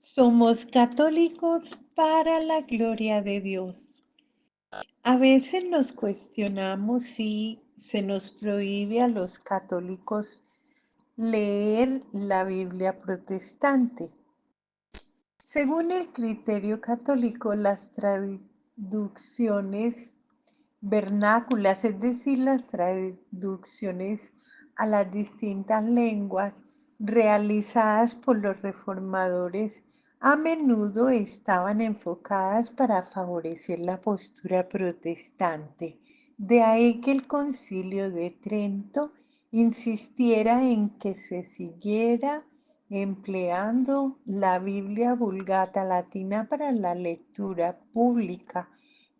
Somos católicos para la gloria de Dios. A veces nos cuestionamos si se nos prohíbe a los católicos leer la Biblia protestante. Según el criterio católico, las traducciones vernáculas, es decir, las traducciones a las distintas lenguas realizadas por los reformadores, a menudo estaban enfocadas para favorecer la postura protestante. De ahí que el Concilio de Trento insistiera en que se siguiera empleando la Biblia Vulgata Latina para la lectura pública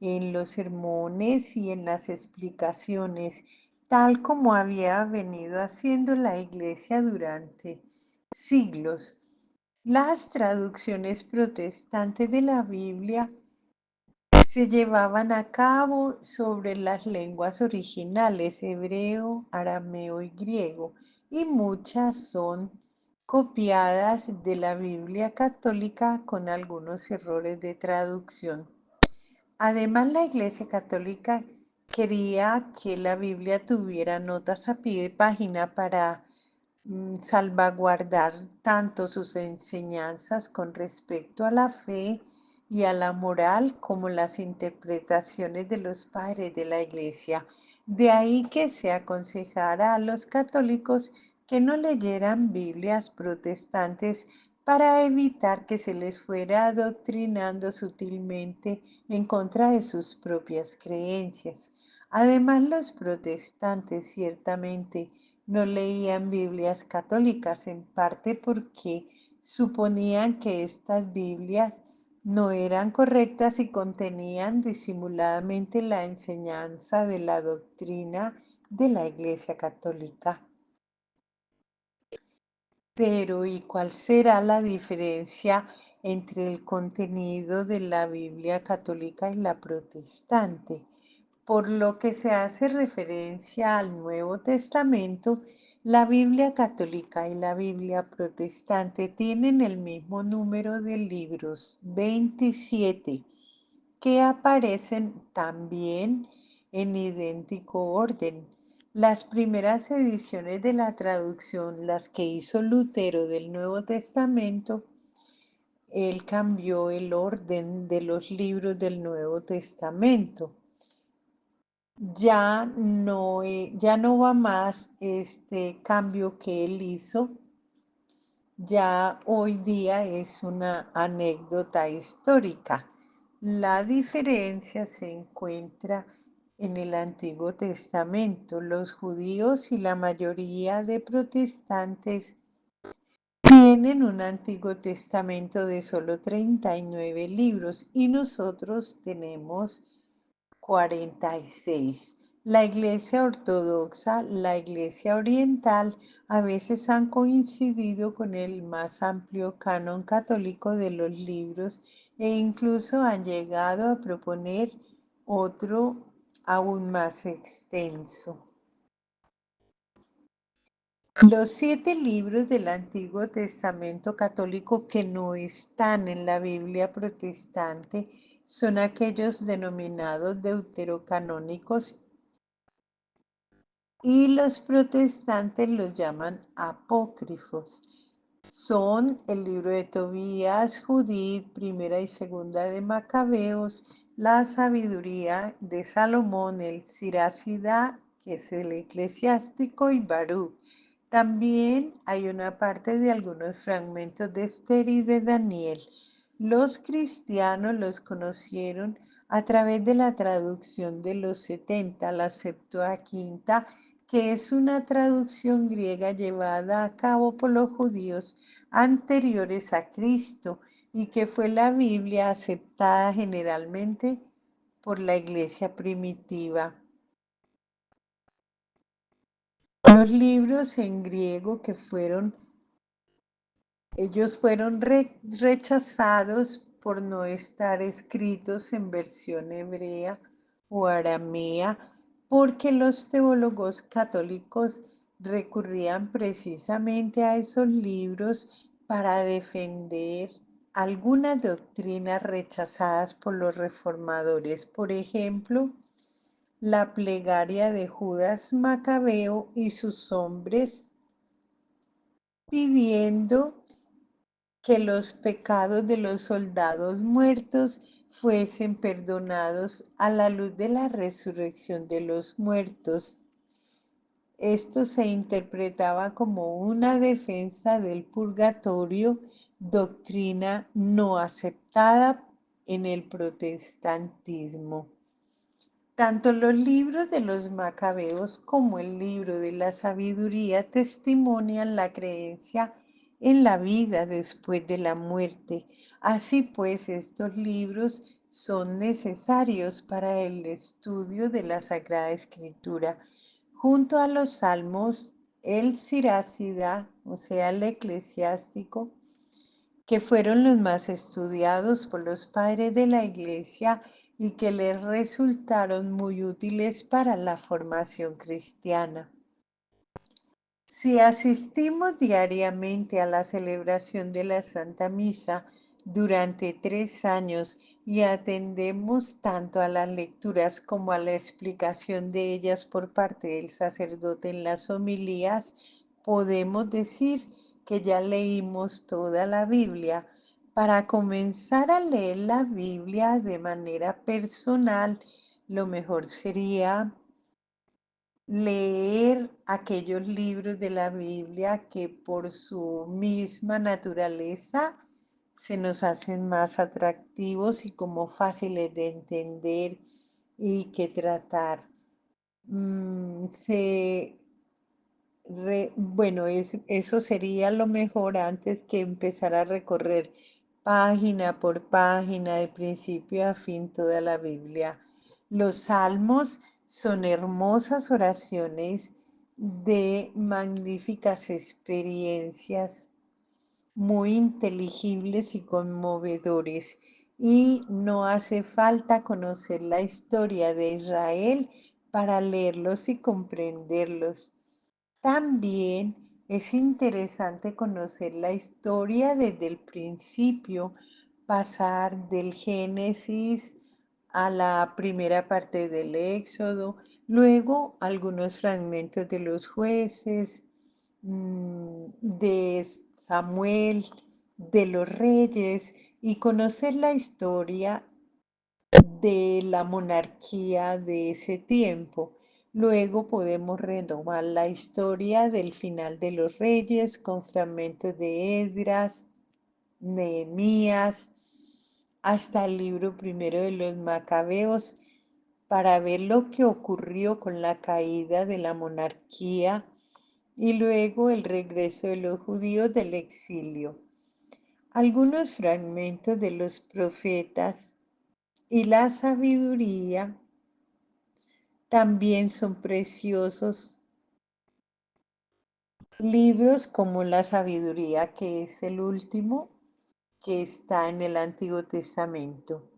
en los sermones y en las explicaciones, tal como había venido haciendo la Iglesia durante siglos. Las traducciones protestantes de la Biblia se llevaban a cabo sobre las lenguas originales, hebreo, arameo y griego, y muchas son copiadas de la Biblia católica con algunos errores de traducción. Además, la Iglesia Católica quería que la Biblia tuviera notas a pie de página para salvaguardar tanto sus enseñanzas con respecto a la fe y a la moral como las interpretaciones de los padres de la Iglesia. De ahí que se aconsejara a los católicos que no leyeran Biblias protestantes para evitar que se les fuera adoctrinando sutilmente en contra de sus propias creencias. Además, los protestantes ciertamente no leían Biblias católicas, en parte porque suponían que estas Biblias no eran correctas y contenían disimuladamente la enseñanza de la doctrina de la Iglesia Católica. Pero, ¿y cuál será la diferencia entre el contenido de la Biblia católica y la protestante? Por lo que se hace referencia al Nuevo Testamento, la Biblia católica y la Biblia protestante tienen el mismo número de libros, 27, que aparecen también en idéntico orden. Las primeras ediciones de la traducción, las que hizo Lutero del Nuevo Testamento, él cambió el orden de los libros del Nuevo Testamento. Ya no va más este cambio que él hizo. Ya hoy día es una anécdota histórica. La diferencia se encuentra en el Antiguo Testamento. Los judíos y la mayoría de protestantes tienen un Antiguo Testamento de solo 39 libros y nosotros tenemos 46. La Iglesia Ortodoxa, la Iglesia Oriental, a veces han coincidido con el más amplio canon católico de los libros e incluso han llegado a proponer otro aún más extenso. Los 7 libros del Antiguo Testamento católico que no están en la Biblia protestante son aquellos denominados deuterocanónicos y los protestantes los llaman apócrifos. Son el libro de Tobías, Judith, primera y segunda de Macabeos, la sabiduría de Salomón, el Siracida, que es el eclesiástico, y Baruch. También hay una parte de algunos fragmentos de Esther y de Daniel. Los cristianos los conocieron a través de la traducción de los 70, la Septuaginta, que es una traducción griega llevada a cabo por los judíos anteriores a Cristo y que fue la Biblia aceptada generalmente por la iglesia primitiva. Los libros en griego ellos fueron rechazados por no estar escritos en versión hebrea o aramea, porque los teólogos católicos recurrían precisamente a esos libros para defender algunas doctrinas rechazadas por los reformadores, por ejemplo, la plegaria de Judas Macabeo y sus hombres pidiendo que los pecados de los soldados muertos fuesen perdonados a la luz de la resurrección de los muertos. Esto se interpretaba como una defensa del purgatorio, doctrina no aceptada en el protestantismo. Tanto los libros de los macabeos como el libro de la sabiduría testimonian la creencia en la vida después de la muerte. Así pues, estos libros son necesarios para el estudio de la Sagrada Escritura. Junto a los salmos, el Sirácida, o sea, el eclesiástico, que fueron los más estudiados por los padres de la Iglesia y que les resultaron muy útiles para la formación cristiana. Si asistimos diariamente a la celebración de la Santa Misa durante 3 años y atendemos tanto a las lecturas como a la explicación de ellas por parte del sacerdote en las homilías, podemos decir que ya leímos toda la Biblia. Para comenzar a leer la Biblia de manera personal, lo mejor sería leer aquellos libros de la Biblia que por su misma naturaleza se nos hacen más atractivos y como fáciles de entender y que tratar. Bueno, eso sería lo mejor antes que empezar a recorrer página por página, de principio a fin, toda la Biblia. Los salmos son hermosas oraciones de magníficas experiencias, muy inteligibles y conmovedores. Y no hace falta conocer la historia de Israel para leerlos y comprenderlos. También es interesante conocer la historia desde el principio, pasar del Génesis a la primera parte del Éxodo, luego algunos fragmentos de los jueces, de Samuel, de los reyes y conocer la historia de la monarquía de ese tiempo. Luego podemos retomar la historia del final de los reyes con fragmentos de Esdras, Nehemías, hasta el libro primero de los Macabeos para ver lo que ocurrió con la caída de la monarquía y luego el regreso de los judíos del exilio. Algunos fragmentos de los profetas y la sabiduría también son preciosos. Libros como la sabiduría, que es el último, que está en el Antiguo Testamento.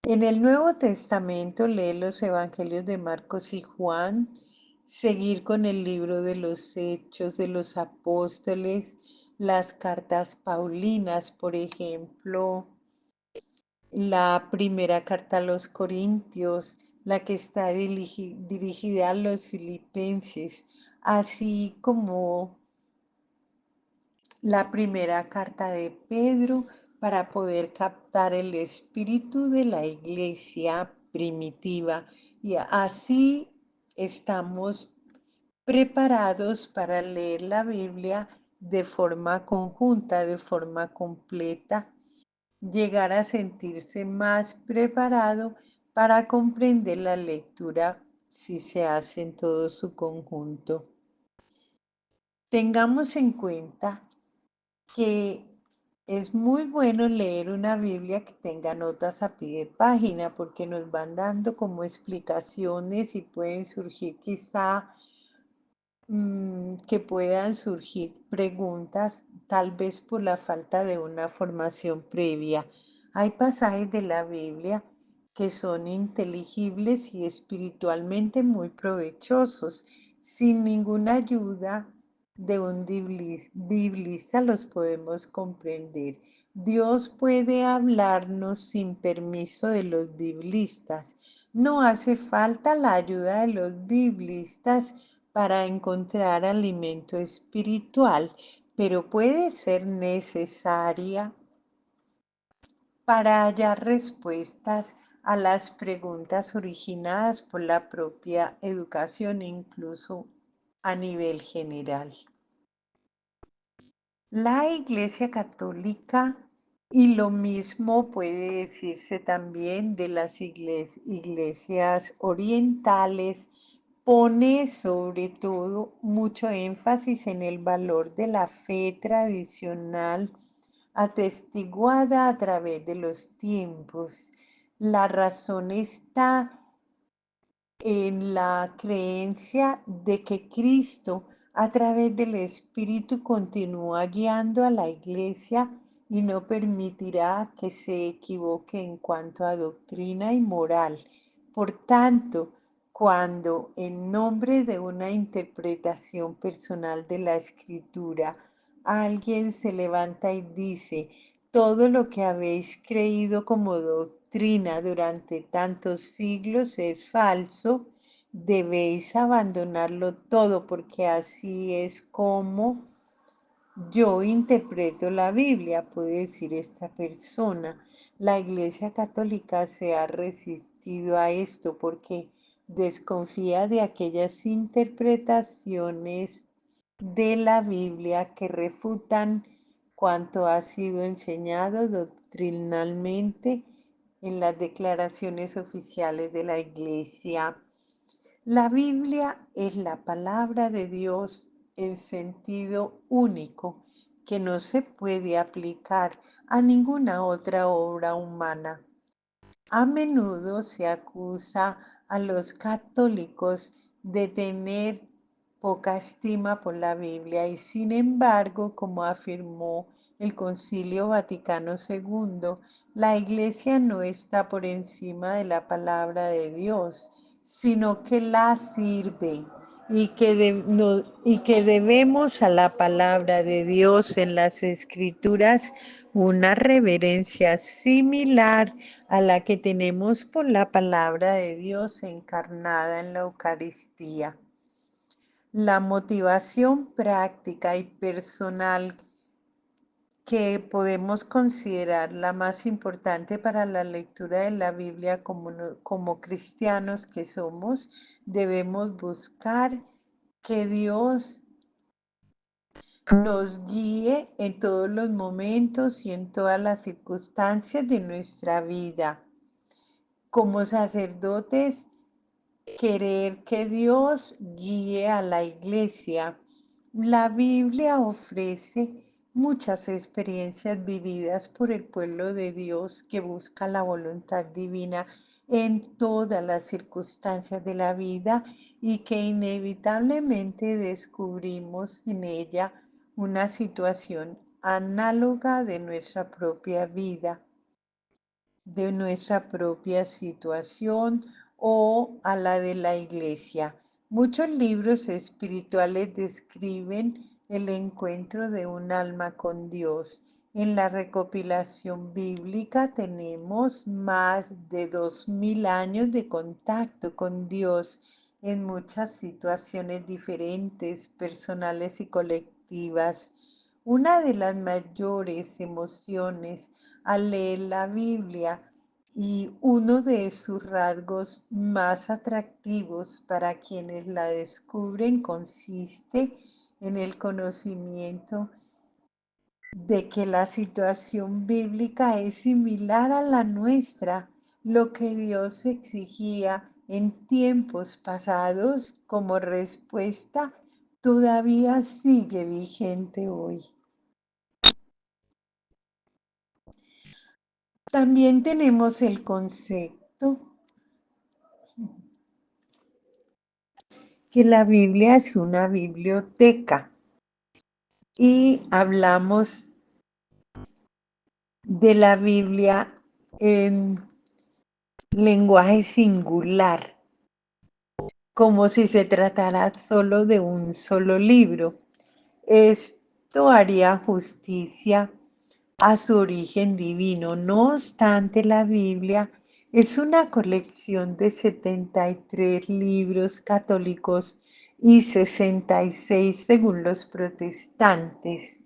En el Nuevo Testamento lee los Evangelios de Marcos y Juan, seguir con el libro de los Hechos de los Apóstoles, las cartas Paulinas, por ejemplo, la primera carta a los Corintios, la que está dirigida a los filipenses, así como la primera carta de Pedro para poder captar el espíritu de la iglesia primitiva. Y así estamos preparados para leer la Biblia de forma conjunta, de forma completa, llegar a sentirse más preparado para comprender la lectura si se hace en todo su conjunto. Tengamos en cuenta que es muy bueno leer una Biblia que tenga notas a pie de página porque nos van dando como explicaciones y pueden surgir quizá que puedan surgir preguntas, tal vez por la falta de una formación previa. Hay pasajes de la Biblia que son inteligibles y espiritualmente muy provechosos, sin ninguna ayuda de un biblista los podemos comprender. Dios puede hablarnos sin permiso de los biblistas. No hace falta la ayuda de los biblistas para encontrar alimento espiritual, pero puede ser necesaria para hallar respuestas a las preguntas originadas por la propia educación, incluso a nivel general. La Iglesia Católica, y lo mismo puede decirse también de las iglesias orientales, pone sobre todo mucho énfasis en el valor de la fe tradicional atestiguada a través de los tiempos. La razón está en la creencia de que Cristo, a través del Espíritu, continúa guiando a la Iglesia y no permitirá que se equivoque en cuanto a doctrina y moral. Por tanto, cuando en nombre de una interpretación personal de la Escritura, alguien se levanta y dice, todo lo que habéis creído como doctrina durante tantos siglos es falso, debéis abandonarlo todo porque así es como yo interpreto la Biblia, puede decir esta persona. La Iglesia Católica se ha resistido a esto porque desconfía de aquellas interpretaciones de la Biblia que refutan cuanto ha sido enseñado doctrinalmente en las declaraciones oficiales de la Iglesia. La Biblia es la palabra de Dios en sentido único que no se puede aplicar a ninguna otra obra humana. A menudo se acusa a los católicos de tener poca estima por la Biblia y sin embargo, como afirmó el Concilio Vaticano II, la Iglesia no está por encima de la palabra de Dios, sino que la sirve y que debemos a la palabra de Dios en las Escrituras una reverencia similar a la que tenemos por la palabra de Dios encarnada en la Eucaristía. La motivación práctica y personal que podemos considerar la más importante para la lectura de la Biblia como cristianos que somos, debemos buscar que Dios nos guíe en todos los momentos y en todas las circunstancias de nuestra vida. Como sacerdotes, querer que Dios guíe a la iglesia. La Biblia ofrece muchas experiencias vividas por el pueblo de Dios que busca la voluntad divina en todas las circunstancias de la vida y que inevitablemente descubrimos en ella una situación análoga de nuestra propia vida, de nuestra propia situación o a la de la iglesia. Muchos libros espirituales describen el encuentro de un alma con Dios. En la recopilación bíblica tenemos más de 2000 años de contacto con Dios en muchas situaciones diferentes, personales y colectivas. Una de las mayores emociones al leer la Biblia y uno de sus rasgos más atractivos para quienes la descubren consiste en el conocimiento de que la situación bíblica es similar a la nuestra. Lo que Dios exigía en tiempos pasados como respuesta todavía sigue vigente hoy. También tenemos el concepto que la Biblia es una biblioteca y hablamos de la Biblia en lenguaje singular, como si se tratara solo de un solo libro. Esto haría justicia a su origen divino. No obstante, la Biblia es una colección de 73 libros católicos y 66 según los protestantes.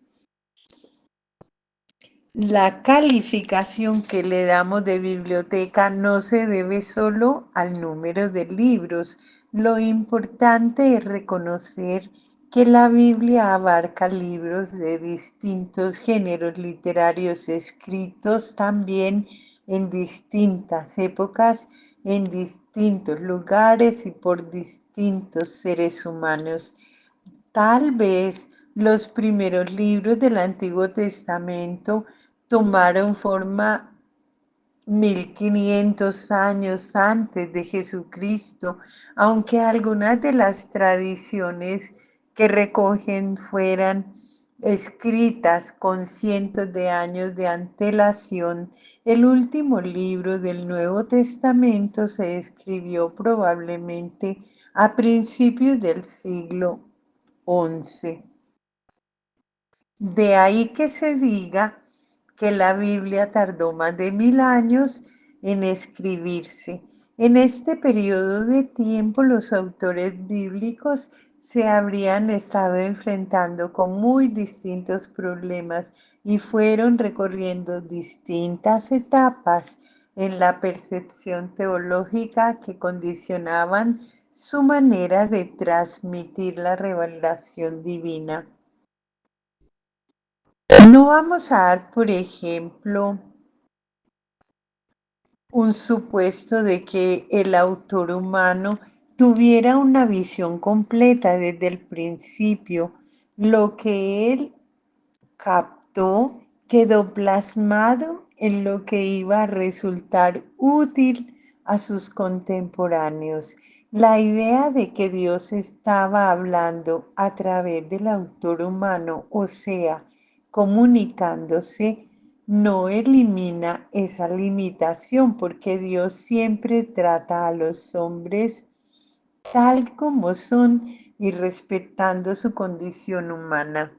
La calificación que le damos de biblioteca no se debe solo al número de libros. Lo importante es reconocer que la Biblia abarca libros de distintos géneros literarios escritos también en distintas épocas, en distintos lugares y por distintos seres humanos. Tal vez los primeros libros del Antiguo Testamento tomaron forma 1500 años antes de Jesucristo, aunque algunas de las tradiciones que recogen fueran escritas con cientos de años de antelación. El último libro del Nuevo Testamento se escribió probablemente a principios del siglo XI. De ahí que se diga que la Biblia tardó más de 1000 años en escribirse. En este periodo de tiempo los autores bíblicos se habrían estado enfrentando con muy distintos problemas y fueron recorriendo distintas etapas en la percepción teológica que condicionaban su manera de transmitir la revelación divina. No vamos a dar, por ejemplo, un supuesto de que el autor humano tuviera una visión completa desde el principio. Lo que él captó quedó plasmado en lo que iba a resultar útil a sus contemporáneos. La idea de que Dios estaba hablando a través del autor humano, o sea, comunicándose, no elimina esa limitación porque Dios siempre trata a los hombres tal como son y respetando su condición humana.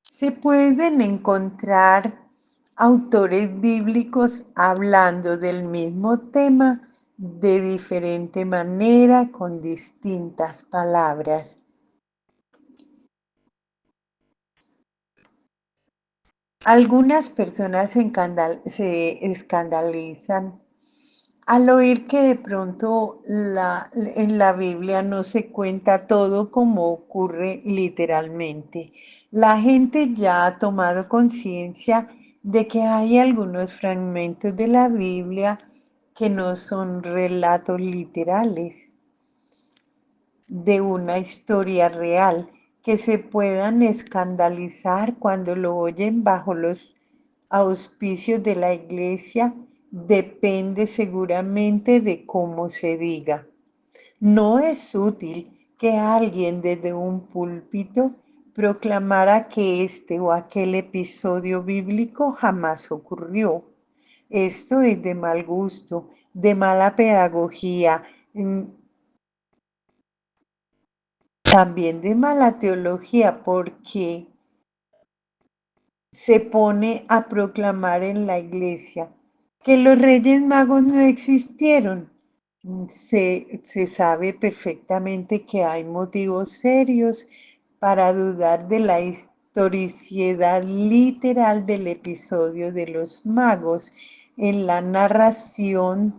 Se pueden encontrar autores bíblicos hablando del mismo tema de diferente manera, con distintas palabras. Algunas personas se escandalizan al oír que de pronto en la Biblia no se cuenta todo como ocurre literalmente. La gente ya ha tomado conciencia de que hay algunos fragmentos de la Biblia que no son relatos literales de una historia real, que se puedan escandalizar cuando lo oyen bajo los auspicios de la iglesia, depende seguramente de cómo se diga. No es útil que alguien desde un púlpito proclamara que este o aquel episodio bíblico jamás ocurrió. Esto es de mal gusto, de mala pedagogía, también de mala teología, porque se pone a proclamar en la iglesia que los reyes magos no existieron. Se sabe perfectamente que hay motivos serios para dudar de la historicidad literal del episodio de los magos en la narración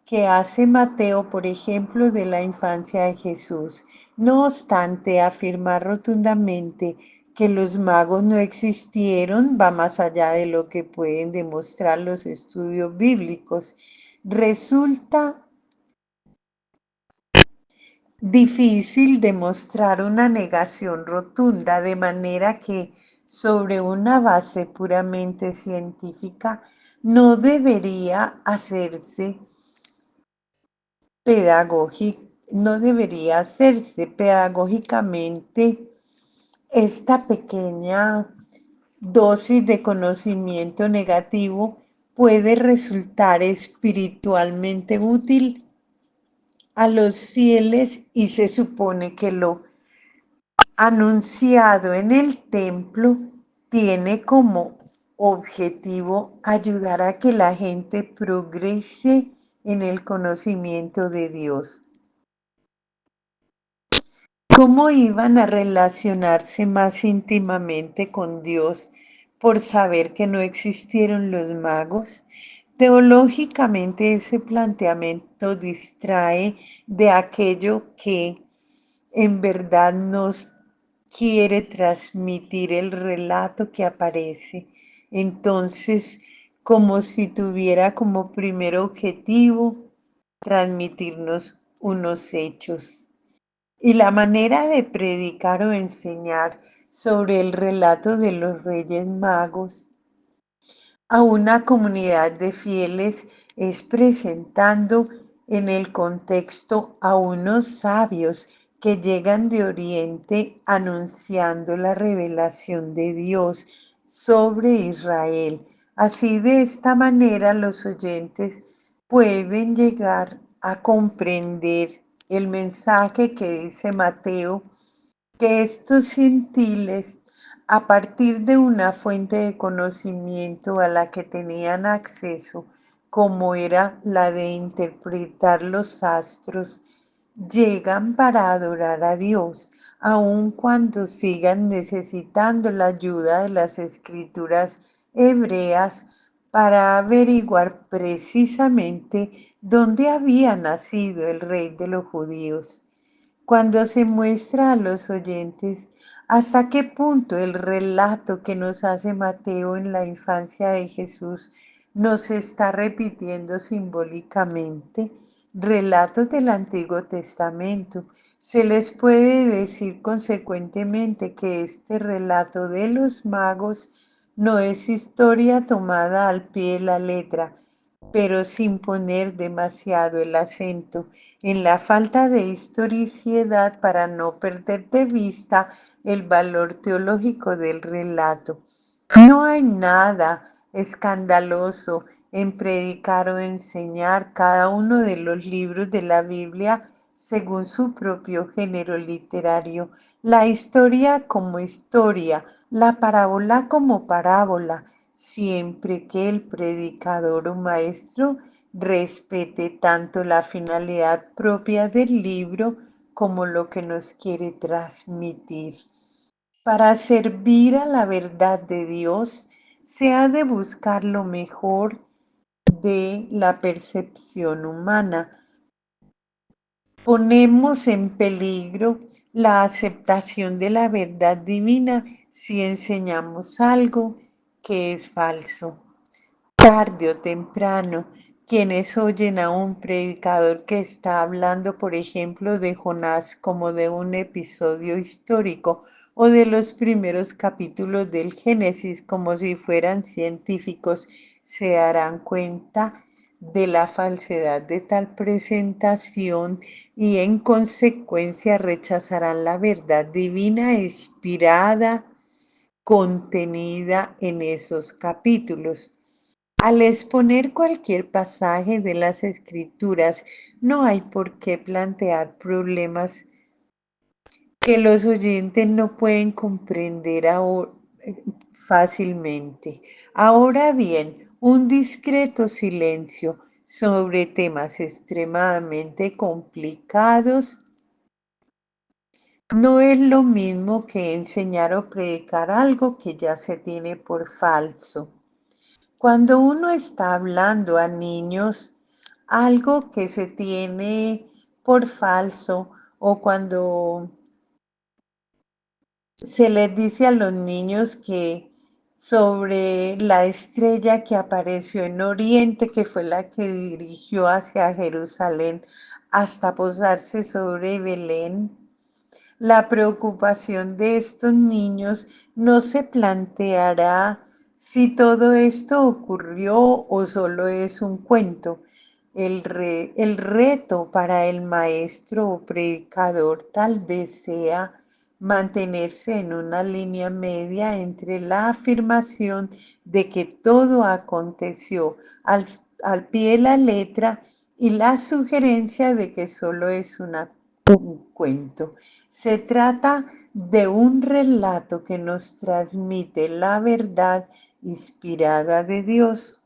que hace Mateo, por ejemplo, de la infancia de Jesús. No obstante, afirmar rotundamente que los magos no existieron va más allá de lo que pueden demostrar los estudios bíblicos. Resulta difícil demostrar una negación rotunda, de manera que sobre una base puramente científica no debería hacerse no debería hacerse pedagógicamente esta pequeña dosis de conocimiento negativo puede resultar espiritualmente útil a los fieles y se supone que lo anunciado en el templo tiene como objetivo ayudar a que la gente progrese en el conocimiento de Dios. ¿Cómo iban a relacionarse más íntimamente con Dios por saber que no existieron los magos? Teológicamente ese planteamiento distrae de aquello que en verdad nos quiere transmitir el relato que aparece. Entonces, como si tuviera como primer objetivo transmitirnos unos hechos. Y la manera de predicar o enseñar sobre el relato de los Reyes Magos a una comunidad de fieles es presentando en el contexto a unos sabios que llegan de Oriente anunciando la revelación de Dios sobre Israel. Así de esta manera los oyentes pueden llegar a comprender el mensaje que dice Mateo, que estos gentiles, a partir de una fuente de conocimiento a la que tenían acceso, como era la de interpretar los astros, llegan para adorar a Dios, aun cuando sigan necesitando la ayuda de las escrituras hebreas para averiguar precisamente dónde había nacido el rey de los judíos. Cuando se muestra a los oyentes hasta qué punto el relato que nos hace Mateo en la infancia de Jesús nos está repitiendo simbólicamente relatos del Antiguo Testamento, se les puede decir consecuentemente que este relato de los magos no es historia tomada al pie de la letra, pero sin poner demasiado el acento en la falta de historicidad para no perder de vista el valor teológico del relato. No hay nada escandaloso en predicar o enseñar cada uno de los libros de la Biblia según su propio género literario, la historia como historia, la parábola como parábola, siempre que el predicador o maestro respete tanto la finalidad propia del libro como lo que nos quiere transmitir. Para servir a la verdad de Dios, se ha de buscar lo mejor de la percepción humana. Ponemos en peligro la aceptación de la verdad divina si enseñamos algo que es falso. Tarde o temprano, quienes oyen a un predicador que está hablando, por ejemplo, de Jonás como de un episodio histórico o de los primeros capítulos del Génesis como si fueran científicos, se darán cuenta de la falsedad de tal presentación y en consecuencia rechazarán la verdad divina inspirada, contenida en esos capítulos. Al exponer cualquier pasaje de las Escrituras, no hay por qué plantear problemas que los oyentes no pueden comprender fácilmente. Ahora bien, un discreto silencio sobre temas extremadamente complicados no es lo mismo que enseñar o predicar algo que ya se tiene por falso. Cuando uno está hablando a niños, algo que se tiene por falso o cuando se les dice a los niños que sobre la estrella que apareció en Oriente, que fue la que dirigió hacia Jerusalén hasta posarse sobre Belén, la preocupación de estos niños no se planteará si todo esto ocurrió o solo es un cuento. El reto para el maestro o predicador tal vez sea mantenerse en una línea media entre la afirmación de que todo aconteció al pie de la letra y la sugerencia de que solo es un cuento. Se trata de un relato que nos transmite la verdad inspirada de Dios.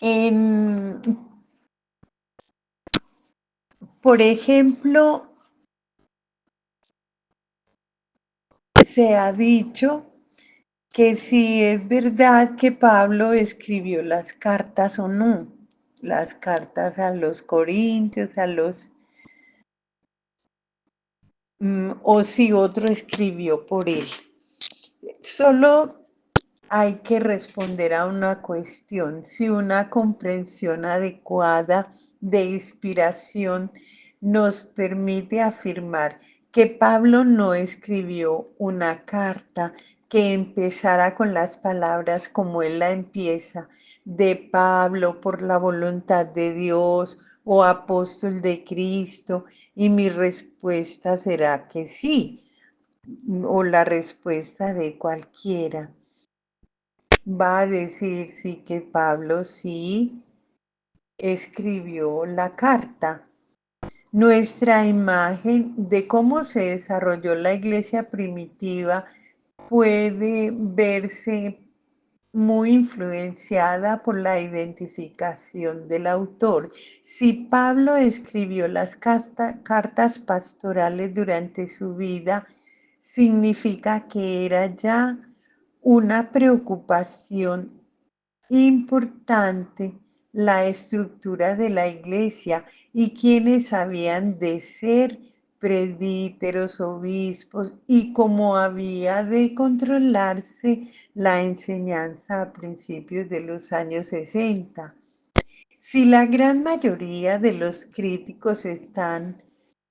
En, por ejemplo, se ha dicho que si es verdad que Pablo escribió las cartas o no, las cartas a los corintios, o si otro escribió por él. Solo hay que responder a una cuestión, si una comprensión adecuada de inspiración nos permite afirmar que Pablo no escribió una carta que empezara con las palabras como él la empieza, de Pablo por la voluntad de Dios o apóstol de Cristo, y mi respuesta será que sí, o la respuesta de cualquiera va a decir sí que Pablo sí escribió la carta. Nuestra imagen de cómo se desarrolló la iglesia primitiva puede verse muy influenciada por la identificación del autor. Si Pablo escribió las cartas pastorales durante su vida, significa que era ya una preocupación importante la estructura de la iglesia y quienes habían de ser presbíteros, obispos y cómo había de controlarse la enseñanza a principios de los años 60. Si la gran mayoría de los críticos están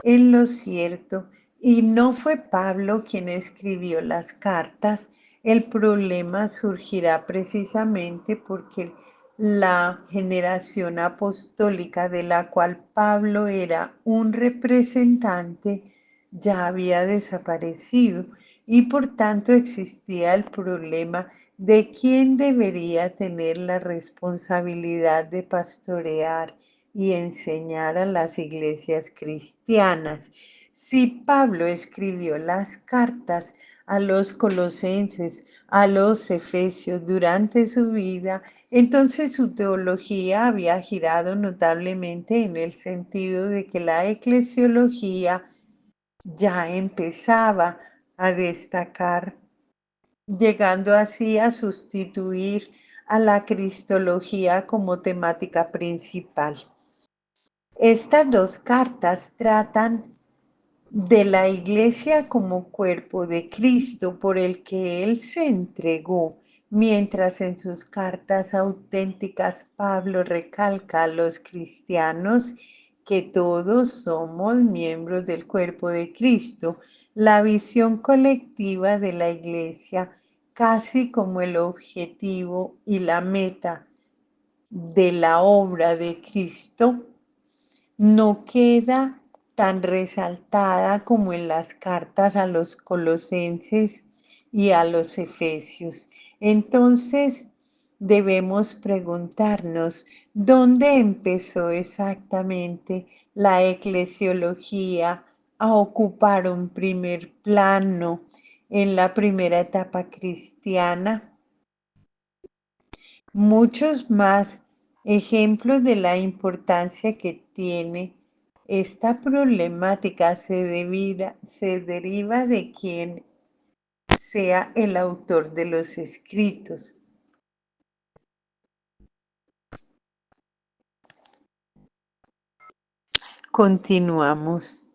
en lo cierto y no fue Pablo quien escribió las cartas, el problema surgirá precisamente porque la generación apostólica de la cual Pablo era un representante ya había desaparecido y por tanto existía el problema de quién debería tener la responsabilidad de pastorear y enseñar a las iglesias cristianas. Si Pablo escribió las cartas a los colosenses, a los efesios durante su vida, entonces su teología había girado notablemente en el sentido de que la eclesiología ya empezaba a destacar, llegando así a sustituir a la cristología como temática principal. Estas dos cartas tratan de la iglesia como cuerpo de Cristo por el que Él se entregó, mientras en sus cartas auténticas Pablo recalca a los cristianos que todos somos miembros del cuerpo de Cristo, la visión colectiva de la iglesia casi como el objetivo y la meta de la obra de Cristo no queda tan resaltada como en las cartas a los colosenses y a los efesios. Entonces, debemos preguntarnos dónde empezó exactamente la eclesiología a ocupar un primer plano en la primera etapa cristiana. Muchos más ejemplos de la importancia que tiene esta problemática se deriva de quien sea el autor de los escritos. Continuamos.